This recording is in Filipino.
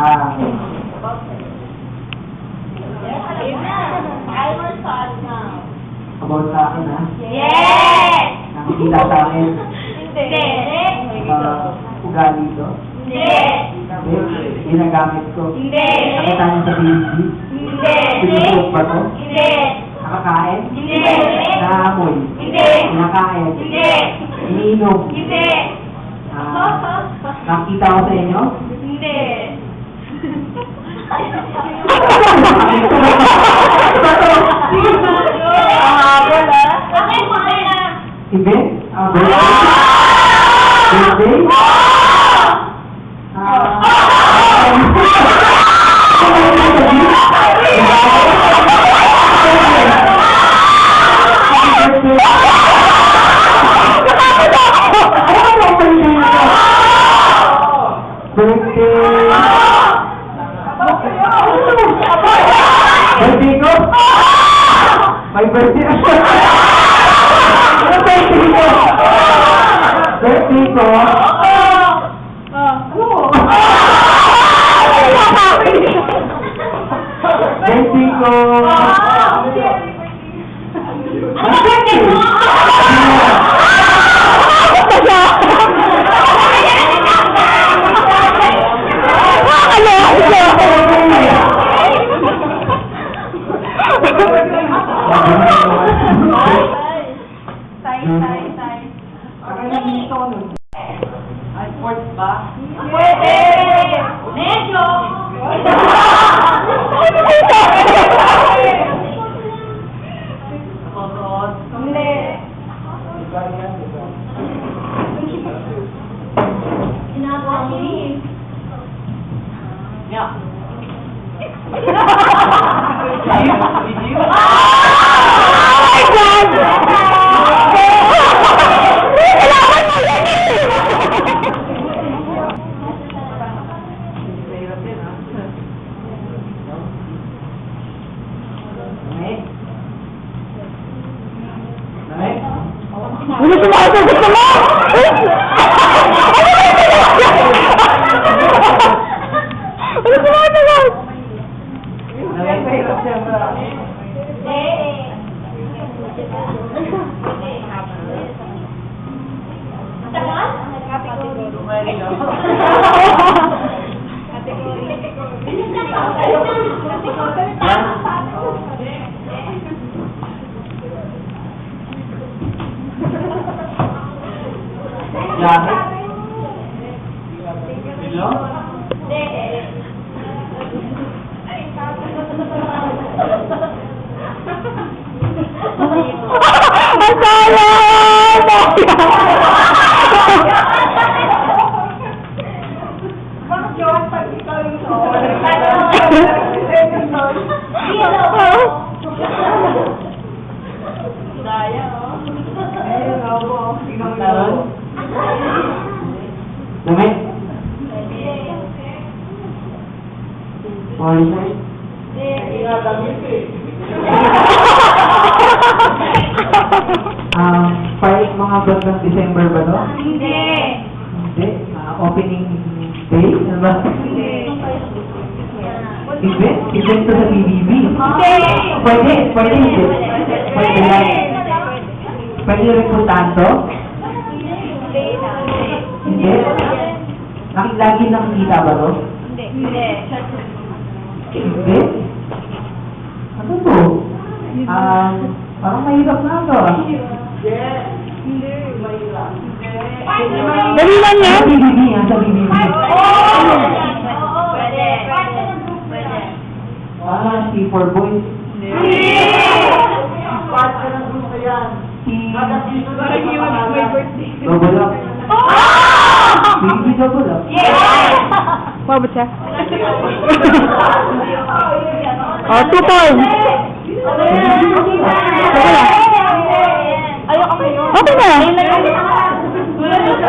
About sa akin, ha? Yes! Nakikita sa akin. Hindi. Ugali ito. Hindi. Ginagamit ko. Hindi. Nakita niyo sa TV? Hindi. Pinusok ba to? Hindi. Nakakain? Hindi. Naamoy? Hindi. Kinakain? Hindi. Iniinom? Hindi. Nakita ko sa inyo? Hindi. Hindi? Birthday? Birthday ko? May birthday na siya. Ano birthday ko? Birthday ko? Birthday ko? Ano birthday mo? Ay, sports ba? Pwede! Medyo! Hindi. Ginagawa mo ni. Yeah. Ano sumasagot ka mo? Ano sumasagot? Jacket? Hello? Masala! Bakit yun? Pag ikaw yung Daya, oh. Damit? Policy? Mga bandang December ba to? Hindi. Hindi? Opening day? Ano ba? Event? Event to sa PBB? Pwede? Pwede hindi? Pwede lang? Pwede rin po tanto? Hindi? Lagi nakikita ba to? Hindi. Hindi? Ano to? Parang mahirap na ito. Dali lang yan. Sa BBB, sa BBB. Pwede. Si For Boys. Double up. BBB double up. Mabot siya. Oh, 2 points. Ayoko kayo. Okay na. Wala na sa